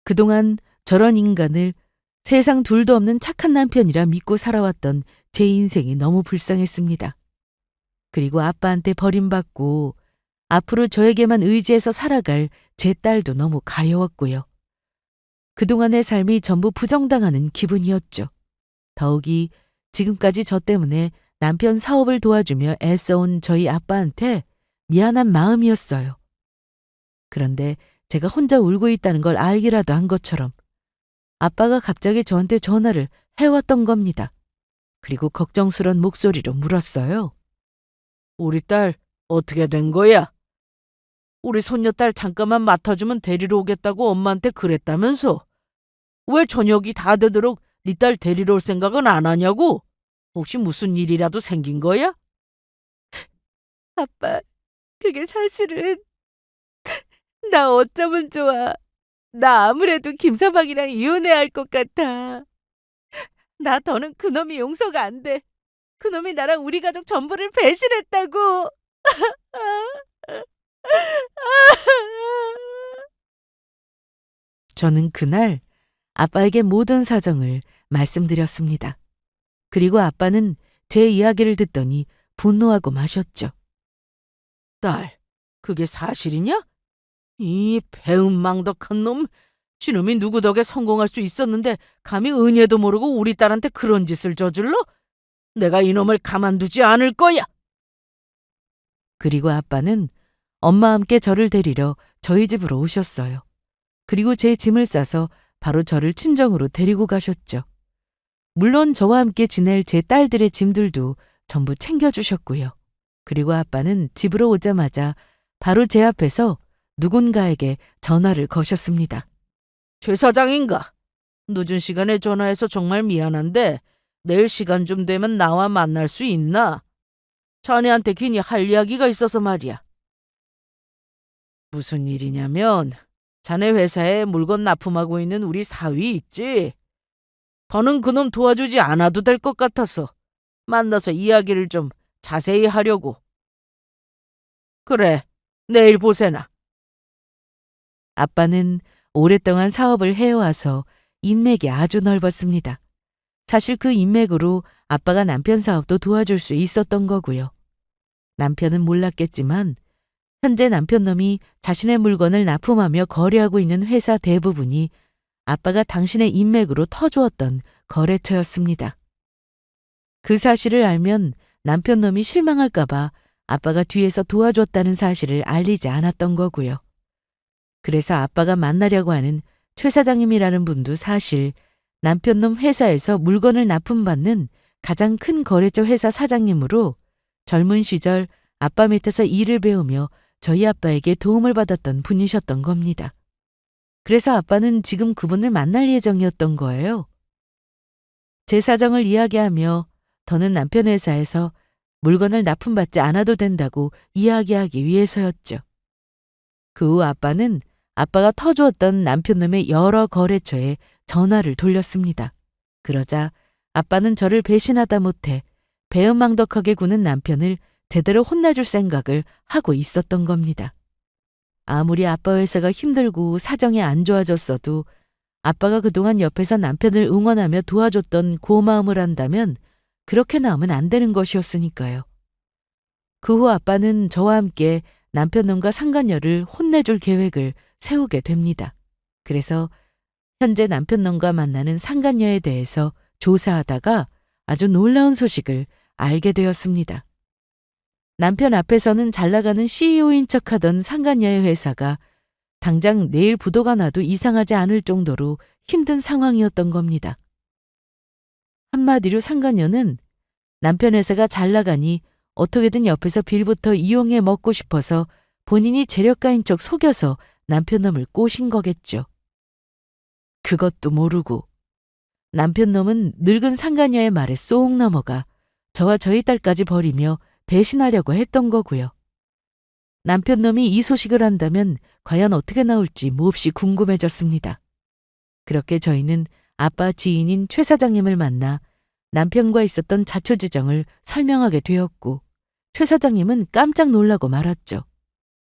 그동안 저런 인간을 세상 둘도 없는 착한 남편이라 믿고 살아왔던 제 인생이 너무 불쌍했습니다. 그리고 아빠한테 버림받고 앞으로 저에게만 의지해서 살아갈 제 딸도 너무 가여웠고요. 그동안의 삶이 전부 부정당하는 기분이었죠. 더욱이 지금까지 저 때문에 남편 사업을 도와주며 애써온 저희 아빠한테 미안한 마음이었어요. 그런데 제가 혼자 울고 있다는 걸 알기라도 한 것처럼 아빠가 갑자기 저한테 전화를 해왔던 겁니다. 그리고 걱정스런 목소리로 물었어요. 우리 딸 어떻게 된 거야? 우리 손녀딸 잠깐만 맡아주면 데리러 오겠다고 엄마한테 그랬다면서. 왜 저녁이 다 되도록 네 딸 데리러 올 생각은 안 하냐고? 혹시 무슨 일이라도 생긴 거야? 아빠, 그게 사실은 나 어쩌면 좋아. 나 아무래도 김서방이랑 이혼해야 할 것 같아. 나 더는 그놈이 용서가 안 돼. 그놈이 나랑 우리 가족 전부를 배신했다고. 저는 그날 아빠에게 모든 사정을 말씀드렸습니다. 그리고 아빠는 제 이야기를 듣더니 분노하고 마셨죠. 딸, 그게 사실이냐? 이 배은망덕한 놈. 지놈이 누구 덕에 성공할 수 있었는데 감히 은혜도 모르고 우리 딸한테 그런 짓을 저질러? 내가 이놈을 가만두지 않을 거야. 그리고 아빠는 엄마와 함께 저를 데리러 저희 집으로 오셨어요. 그리고 제 짐을 싸서 바로 저를 친정으로 데리고 가셨죠. 물론 저와 함께 지낼 제 딸들의 짐들도 전부 챙겨주셨고요. 그리고 아빠는 집으로 오자마자 바로 제 앞에서 누군가에게 전화를 거셨습니다. 최 사장인가? 늦은 시간에 전화해서 정말 미안한데 내일 시간 좀 되면 나와 만날 수 있나? 자네한테 괜히 할 이야기가 있어서 말이야. 무슨 일이냐면 자네 회사에 물건 납품하고 있는 우리 사위 있지? 더는 그놈 도와주지 않아도 될 것 같아서 만나서 이야기를 좀 자세히 하려고. 그래, 내일 보세나. 아빠는 오랫동안 사업을 해와서 인맥이 아주 넓었습니다. 사실 그 인맥으로 아빠가 남편 사업도 도와줄 수 있었던 거고요. 남편은 몰랐겠지만 현재 남편놈이 자신의 물건을 납품하며 거래하고 있는 회사 대부분이 아빠가 당신의 인맥으로 터주었던 거래처였습니다. 그 사실을 알면 남편놈이 실망할까봐 아빠가 뒤에서 도와줬다는 사실을 알리지 않았던 거고요. 그래서 아빠가 만나려고 하는 최 사장님이라는 분도 사실 남편놈 회사에서 물건을 납품받는 가장 큰 거래처 회사 사장님으로 젊은 시절 아빠 밑에서 일을 배우며 저희 아빠에게 도움을 받았던 분이셨던 겁니다. 그래서 아빠는 지금 그분을 만날 예정이었던 거예요. 제 사정을 이야기하며 더는 남편 회사에서 물건을 납품받지 않아도 된다고 이야기하기 위해서였죠. 그 후 아빠는 아빠가 터주었던 남편놈의 여러 거래처에 전화를 돌렸습니다. 그러자 아빠는 저를 배신하다 못해 배은망덕하게 구는 남편을 제대로 혼내줄 생각을 하고 있었던 겁니다. 아무리 아빠 회사가 힘들고 사정이 안 좋아졌어도 아빠가 그동안 옆에서 남편을 응원하며 도와줬던 고마움을 한다면 그렇게 나오면 안 되는 것이었으니까요. 그 후 아빠는 저와 함께 남편놈과 상간녀를 혼내줄 계획을 세우게 됩니다. 그래서 현재 남편놈과 만나는 상간녀에 대해서 조사하다가 아주 놀라운 소식을 알게 되었습니다. 남편 앞에서는 잘 나가는 CEO인 척하던 상간녀의 회사가 당장 내일 부도가 나도 이상하지 않을 정도로 힘든 상황이었던 겁니다. 한마디로 상간녀는 남편 회사가 잘 나가니 어떻게든 옆에서 빌부터 이용해 먹고 싶어서 본인이 재력가인 척 속여서 남편놈을 꼬신 거겠죠. 그것도 모르고 남편놈은 늙은 상간녀의 말에 쏙 넘어가 저와 저희 딸까지 버리며 배신하려고 했던 거고요. 남편놈이 이 소식을 안다면 과연 어떻게 나올지 몹시 궁금해졌습니다. 그렇게 저희는 아빠 지인인 최 사장님을 만나 남편과 있었던 자초지정을 설명하게 되었고 최 사장님은 깜짝 놀라고 말았죠.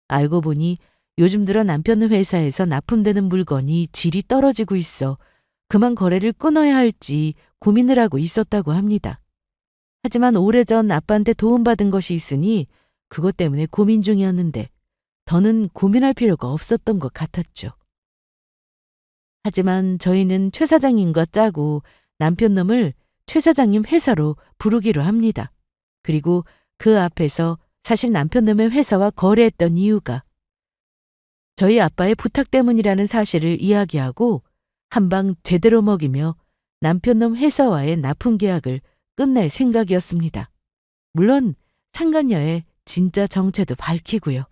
알고 보니 요즘 들어 남편 회사에서 납품되는 물건이 질이 떨어지고 있어 그만 거래를 끊어야 할지 고민을 하고 있었다고 합니다. 하지만 오래전 아빠한테 도움받은 것이 있으니 그것 때문에 고민 중이었는데 더는 고민할 필요가 없었던 것 같았죠. 하지만 저희는 최 사장님과 짜고 남편놈을 최 사장님 회사로 부르기로 합니다. 그리고 그 앞에서 사실 남편놈의 회사와 거래했던 이유가 저희 아빠의 부탁 때문이라는 사실을 이야기하고 한방 제대로 먹이며 남편놈 회사와의 납품 계약을 끝낼 생각이었습니다. 물론 상간녀의 진짜 정체도 밝히고요.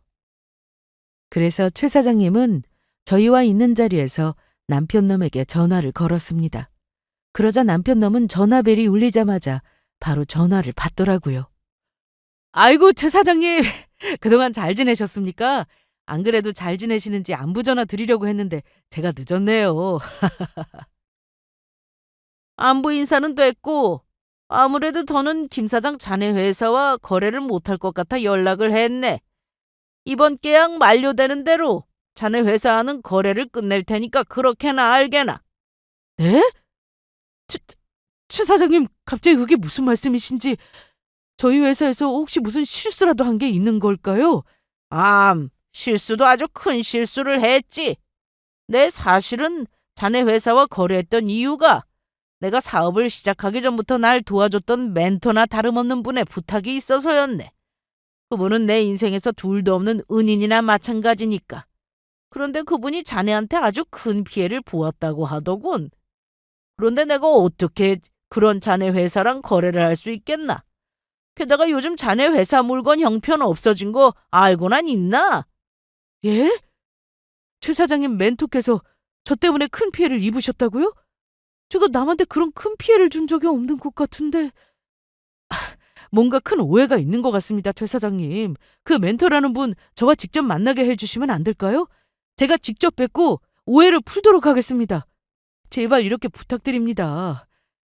그래서 최 사장님은 저희와 있는 자리에서 남편놈에게 전화를 걸었습니다. 그러자 남편놈은 전화벨이 울리자마자 바로 전화를 받더라고요. 아이고 최 사장님 그동안 잘 지내셨습니까? 안 그래도 잘 지내시는지 안부 전화 드리려고 했는데 제가 늦었네요. 안부 인사는 됐고 아무래도 더는 김 사장 자네 회사와 거래를 못할 것 같아 연락을 했네. 이번 계약 만료되는 대로 자네 회사와는 거래를 끝낼 테니까 그렇게나 알게나. 네? 최 사장님 갑자기 그게 무슨 말씀이신지 저희 회사에서 혹시 무슨 실수라도 한 게 있는 걸까요? 실수도 아주 큰 실수를 했지. 내 사실은 자네 회사와 거래했던 이유가 내가 사업을 시작하기 전부터 날 도와줬던 멘토나 다름없는 분의 부탁이 있어서였네. 그분은 내 인생에서 둘도 없는 은인이나 마찬가지니까. 그런데 그분이 자네한테 아주 큰 피해를 보았다고 하더군. 그런데 내가 어떻게 그런 자네 회사랑 거래를 할 수 있겠나? 게다가 요즘 자네 회사 물건 형편 없어진 거 알고난 있나? 예? 최 사장님 멘토께서 저 때문에 큰 피해를 입으셨다고요? 제가 남한테 그런 큰 피해를 준 적이 없는 것 같은데. 뭔가 큰 오해가 있는 것 같습니다, 최 사장님. 그 멘토라는 분 저와 직접 만나게 해주시면 안 될까요? 제가 직접 뵙고 오해를 풀도록 하겠습니다. 제발 이렇게 부탁드립니다.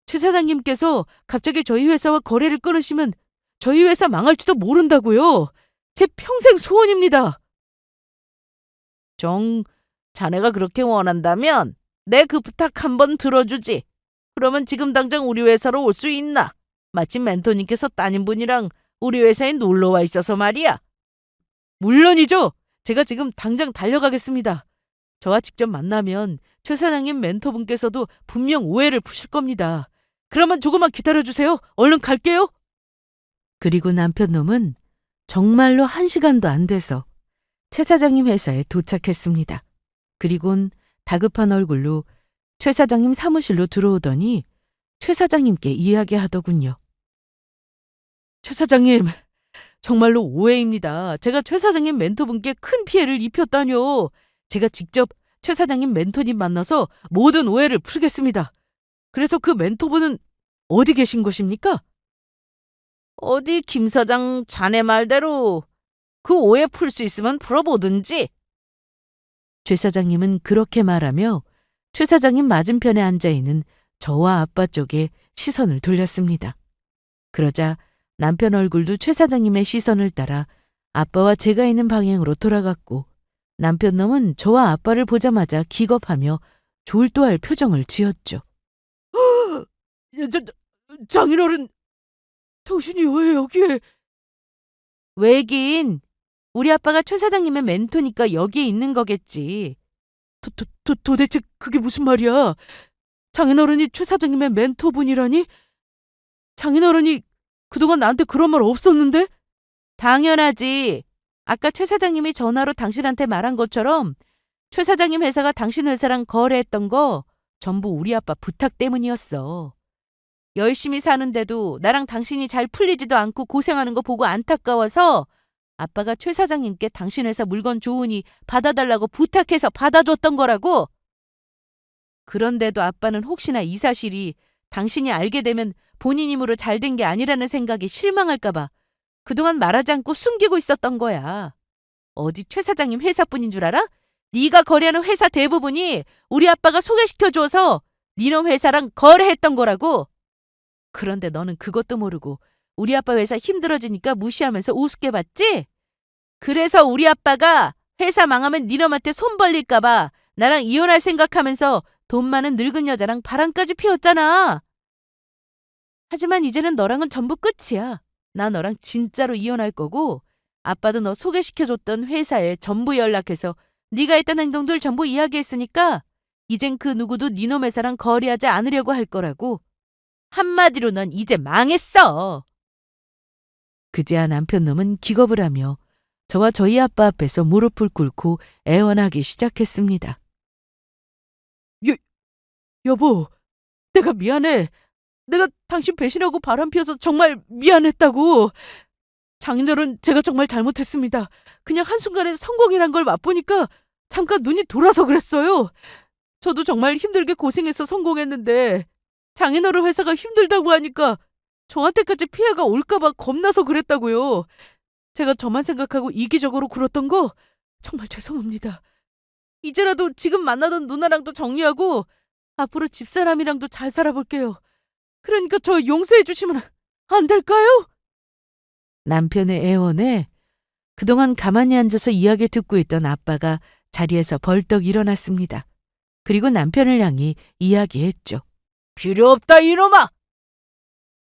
최 사장님께서 갑자기 저희 회사와 거래를 끊으시면 저희 회사 망할지도 모른다고요. 제 평생 소원입니다. 자네가 그렇게 원한다면 내 그 부탁 한번 들어주지. 그러면 지금 당장 우리 회사로 올 수 있나? 마침 멘토님께서 따님분이랑 우리 회사에 놀러 와 있어서 말이야. 물론이죠. 제가 지금 당장 달려가겠습니다. 저와 직접 만나면 최 사장님 멘토분께서도 분명 오해를 푸실 겁니다. 그러면 조금만 기다려주세요. 얼른 갈게요. 그리고 남편놈은 정말로 1시간도 안 돼서 최 사장님 회사에 도착했습니다. 그리곤 다급한 얼굴로 최 사장님 사무실로 들어오더니 최 사장님께 이야기하더군요. 최 사장님, 정말로 오해입니다. 제가 최 사장님 멘토분께 큰 피해를 입혔다뇨. 제가 직접 최 사장님 멘토님 만나서 모든 오해를 풀겠습니다. 그래서 그 멘토분은 어디 계신 것입니까? 어디 김 사장 자네 말대로 그 오해 풀 수 있으면 풀어보든지. 최 사장님은 그렇게 말하며 최 사장님 맞은편에 앉아있는 저와 아빠 쪽에 시선을 돌렸습니다. 그러자 남편 얼굴도 최 사장님의 시선을 따라 아빠와 제가 있는 방향으로 돌아갔고 남편 놈은 저와 아빠를 보자마자 기겁하며 졸도할 표정을 지었죠. 장인어른, 당신이 왜 여기에? 왜긴 우리 아빠가 최 사장님의 멘토니까 여기에 있는 거겠지. 도대체 그게 무슨 말이야? 장인어른이 최 사장님의 멘토분이라니? 장인어른이 그동안 나한테 그런 말 없었는데? 당연하지. 아까 최 사장님이 전화로 당신한테 말한 것처럼 최 사장님 회사가 당신 회사랑 거래했던 거 전부 우리 아빠 부탁 때문이었어. 열심히 사는데도 나랑 당신이 잘 풀리지도 않고 고생하는 거 보고 안타까워서 아빠가 최 사장님께 당신 회사 물건 좋으니 받아달라고 부탁해서 받아줬던 거라고. 그런데도 아빠는 혹시나 이 사실이 당신이 알게 되면 본인 힘으로 잘 된 게 아니라는 생각이 실망할까 봐 그동안 말하지 않고 숨기고 있었던 거야. 어디 최 사장님 회사뿐인 줄 알아? 네가 거래하는 회사 대부분이 우리 아빠가 소개시켜줘서 니놈 회사랑 거래했던 거라고. 그런데 너는 그것도 모르고 우리 아빠 회사 힘들어지니까 무시하면서 우습게 봤지? 그래서 우리 아빠가 회사 망하면 니놈한테 손 벌릴까 봐 나랑 이혼할 생각하면서 돈 많은 늙은 여자랑 바람까지 피웠잖아. 하지만 이제는 너랑은 전부 끝이야. 나 너랑 진짜로 이혼할 거고 아빠도 너 소개시켜줬던 회사에 전부 연락해서 네가 했던 행동들 전부 이야기했으니까 이젠 그 누구도 니놈 회사랑 거래하지 않으려고 할 거라고. 한마디로 넌 이제 망했어. 그제야 남편놈은 기겁을 하며 저와 저희 아빠 앞에서 무릎을 꿇고 애원하기 시작했습니다. 여보, 내가 미안해. 내가 당신 배신하고 바람 피워서 정말 미안했다고. 장인어른, 제가 정말 잘못했습니다. 그냥 한순간에 성공이란 걸 맛보니까 잠깐 눈이 돌아서 그랬어요. 저도 정말 힘들게 고생해서 성공했는데 장인어른 회사가 힘들다고 하니까 저한테까지 피해가 올까 봐 겁나서 그랬다고요. 제가 저만 생각하고 이기적으로 굴었던 거 정말 죄송합니다. 이제라도 지금 만나던 누나랑도 정리하고 앞으로 집사람이랑도 잘 살아볼게요. 그러니까 저 용서해 주시면 안 될까요? 남편의 애원에 그동안 가만히 앉아서 이야기 듣고 있던 아빠가 자리에서 벌떡 일어났습니다. 그리고 남편을 향해 이야기했죠. 필요 없다 이놈아.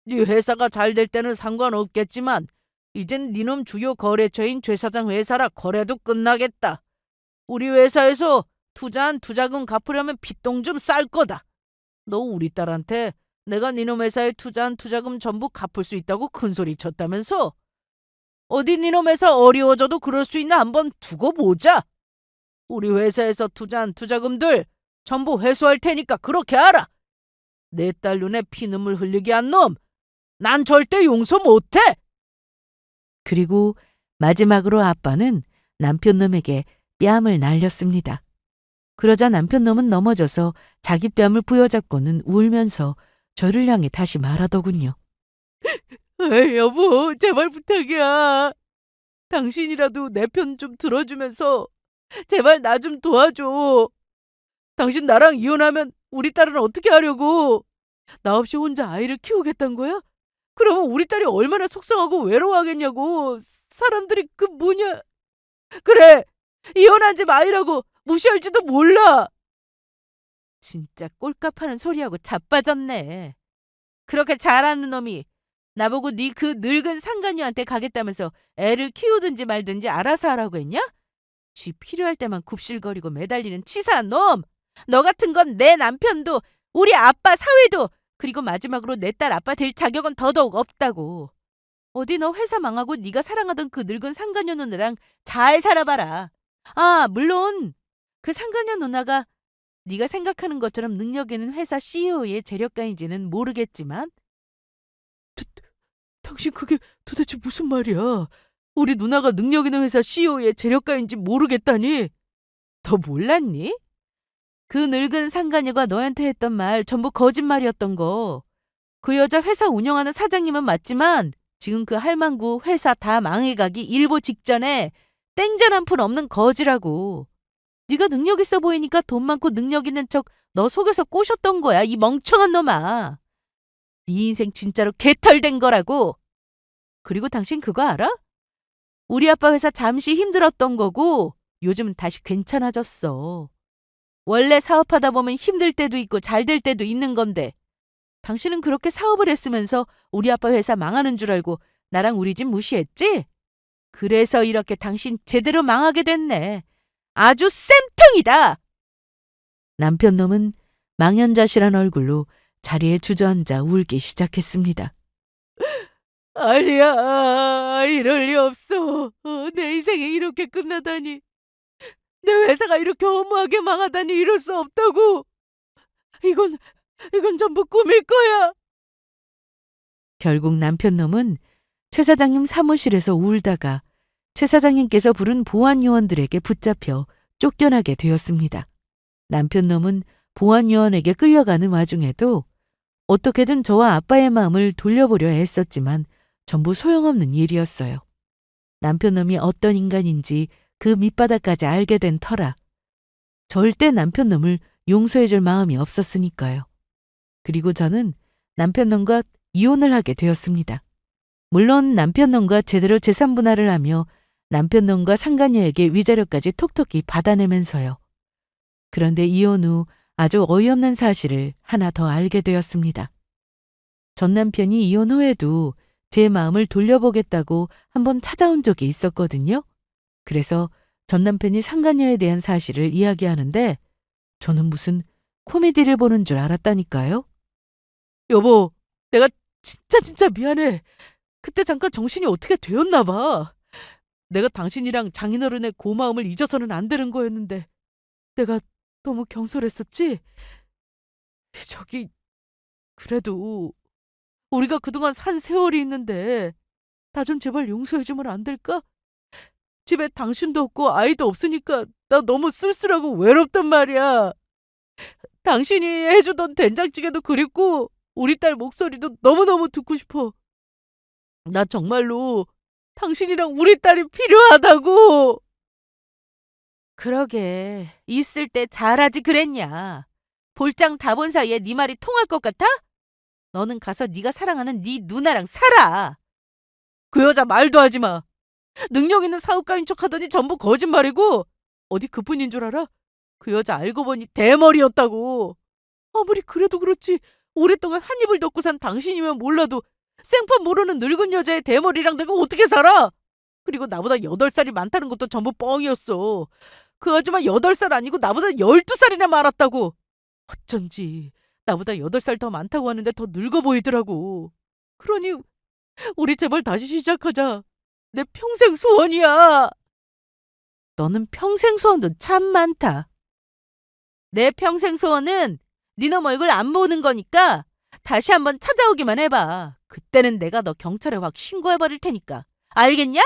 네 회사가 잘 될 때는 상관없겠지만 이젠 니놈 주요 거래처인 최 사장 회사라 거래도 끝나겠다. 우리 회사에서 투자한 투자금 갚으려면 핏똥 좀 쌀 거다. 너 우리 딸한테 내가 니놈 회사에 투자한 투자금 전부 갚을 수 있다고 큰소리 쳤다면서? 어디 니놈 회사 어려워져도 그럴 수 있나 한번 두고 보자. 우리 회사에서 투자한 투자금들 전부 회수할 테니까 그렇게 알아. 내 딸 눈에 피눈물 흘리게 한 놈, 난 절대 용서 못해. 그리고 마지막으로 아빠는 남편놈에게 뺨을 날렸습니다. 그러자 남편놈은 넘어져서 자기 뺨을 부여잡고는 울면서 저를 향해 다시 말하더군요. 에이, 여보, 제발 부탁이야. 당신이라도 내 편 좀 들어주면서 제발 나 좀 도와줘. 당신 나랑 이혼하면 우리 딸은 어떻게 하려고? 나 없이 혼자 아이를 키우겠단 거야? 그러면 우리 딸이 얼마나 속상하고 외로워하겠냐고. 사람들이 그 뭐냐. 그래, 이혼한 집 아이라고 무시할지도 몰라. 진짜 꼴값하는 소리하고 자빠졌네. 그렇게 잘하는 놈이 나보고 네 그 늙은 상간녀한테 가겠다면서 애를 키우든지 말든지 알아서 하라고 했냐? 쥐 필요할 때만 굽실거리고 매달리는 치사한 놈! 너 같은 건 내 남편도 우리 아빠 사위도 그리고 마지막으로 내 딸 아빠 될 자격은 더더욱 없다고. 어디 너 회사 망하고 네가 사랑하던 그 늙은 상간녀 누나랑 잘 살아봐라. 아, 물론 그 상간녀 누나가 네가 생각하는 것처럼 능력 있는 회사 CEO의 재력가인지는 모르겠지만 당신 그게 도대체 무슨 말이야? 우리 누나가 능력 있는 회사 CEO의 재력가인지 모르겠다니? 더 몰랐니? 그 늙은 상간녀가 너한테 했던 말 전부 거짓말이었던 거. 그 여자 회사 운영하는 사장님은 맞지만 지금 그 할망구 회사 다 망해가기 일보 직전에 땡전 한 푼 없는 거지라고. 네가 능력 있어 보이니까 돈 많고 능력 있는 척 너 속여서 꼬셨던 거야, 이 멍청한 놈아. 네 인생 진짜로 개털된 거라고. 그리고 당신 그거 알아? 우리 아빠 회사 잠시 힘들었던 거고 요즘은 다시 괜찮아졌어. 원래 사업하다 보면 힘들 때도 있고 잘 될 때도 있는 건데 당신은 그렇게 사업을 했으면서 우리 아빠 회사 망하는 줄 알고 나랑 우리 집 무시했지? 그래서 이렇게 당신 제대로 망하게 됐네. 아주 쌤통이다. 남편놈은 망연자실한 얼굴로 자리에 주저앉아 울기 시작했습니다. 아니야, 이럴 리 없어. 내 인생이 이렇게 끝나다니. 내 회사가 이렇게 허무하게 망하다니 이럴 수 없다고. 이건 전부 꿈일 거야. 결국 남편놈은 최 사장님 사무실에서 울다가 최 사장님께서 부른 보안 요원들에게 붙잡혀 쫓겨나게 되었습니다. 남편놈은 보안 요원에게 끌려가는 와중에도 어떻게든 저와 아빠의 마음을 돌려보려 했었지만 전부 소용없는 일이었어요. 남편놈이 어떤 인간인지 그 밑바닥까지 알게 된 터라 절대 남편놈을 용서해줄 마음이 없었으니까요. 그리고 저는 남편놈과 이혼을 하게 되었습니다. 물론 남편놈과 제대로 재산 분할을 하며 남편놈과 상간녀에게 위자료까지 톡톡히 받아내면서요. 그런데 이혼 후 아주 어이없는 사실을 하나 더 알게 되었습니다. 전 남편이 이혼 후에도 제 마음을 돌려보겠다고 한번 찾아온 적이 있었거든요. 그래서 전 남편이 상간녀에 대한 사실을 이야기하는데 저는 무슨 코미디를 보는 줄 알았다니까요. 여보, 내가 진짜 미안해. 그때 잠깐 정신이 어떻게 되었나 봐. 내가 당신이랑 장인어른의 고마움을 잊어서는 안 되는 거였는데 내가 너무 경솔했었지? 저기 그래도 우리가 그동안 산 세월이 있는데 나 좀 제발 용서해주면 안 될까? 집에 당신도 없고 아이도 없으니까 나 너무 쓸쓸하고 외롭단 말이야. 당신이 해주던 된장찌개도 그립고 우리 딸 목소리도 너무너무 듣고 싶어. 나 정말로 당신이랑 우리 딸이 필요하다고. 그러게, 있을 때 잘하지 그랬냐. 볼장 다 본 사이에 네 말이 통할 것 같아? 너는 가서 네가 사랑하는 네 누나랑 살아. 그 여자 말도 하지 마. 능력 있는 사업가인 척하더니 전부 거짓말이고 어디 그뿐인 줄 알아? 그 여자 알고 보니 대머리였다고. 아무리 그래도 그렇지 오랫동안 한 입을 덮고 산 당신이면 몰라도 생판 모르는 늙은 여자의 대머리랑 내가 어떻게 살아? 그리고 나보다 8살이 많다는 것도 전부 뻥이었어. 그 아줌마 8살 아니고 나보다 12살이나 많았다고. 어쩐지 나보다 8살 더 많다고 하는데 더 늙어 보이더라고. 그러니 우리 제발 다시 시작하자. 내 평생 소원이야. 너는 평생 소원도 참 많다. 내 평생 소원은 니놈 얼굴 안 보는 거니까 다시 한번 찾아오기만 해봐. 그때는 내가 너 경찰에 확 신고해버릴 테니까. 알겠냐?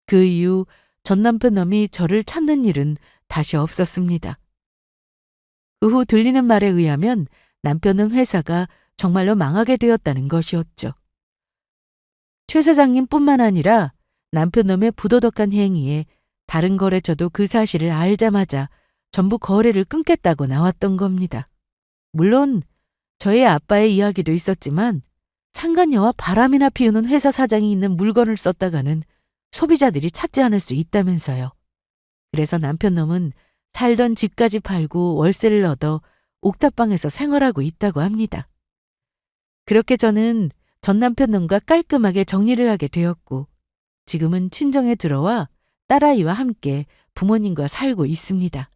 그 이후 전 남편 놈이 저를 찾는 일은 다시 없었습니다. 그 후 들리는 말에 의하면 남편은 회사가 정말로 망하게 되었다는 것이었죠. 최 사장님뿐만 아니라 남편 놈의 부도덕한 행위에 다른 거래처도 그 사실을 알자마자 전부 거래를 끊겠다고 나왔던 겁니다. 물론 저희 아빠의 이야기도 있었지만 상간녀와 바람이나 피우는 회사 사장이 있는 물건을 썼다가는 소비자들이 찾지 않을 수 있다면서요. 그래서 남편 놈은 살던 집까지 팔고 월세를 얻어 옥탑방에서 생활하고 있다고 합니다. 그렇게 저는 전 남편 놈과 깔끔하게 정리를 하게 되었고 지금은 친정에 들어와 딸아이와 함께 부모님과 살고 있습니다.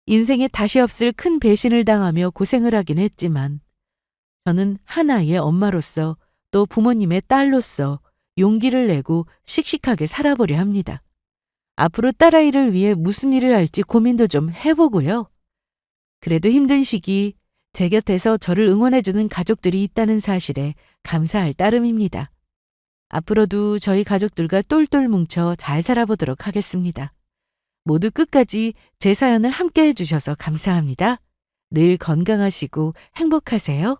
인생에 다시 없을 큰 배신을 당하며 고생을 하긴 했지만 저는 하나의 엄마로서 또 부모님의 딸로서 용기를 내고 씩씩하게 살아보려 합니다. 앞으로 딸아이를 위해 무슨 일을 할지 고민도 좀 해보고요. 그래도 힘든 시기 제 곁에서 저를 응원해주는 가족들이 있다는 사실에 감사할 따름입니다. 앞으로도 저희 가족들과 똘똘 뭉쳐 잘 살아보도록 하겠습니다. 모두 끝까지 제 사연을 함께 해주셔서 감사합니다. 늘 건강하시고 행복하세요.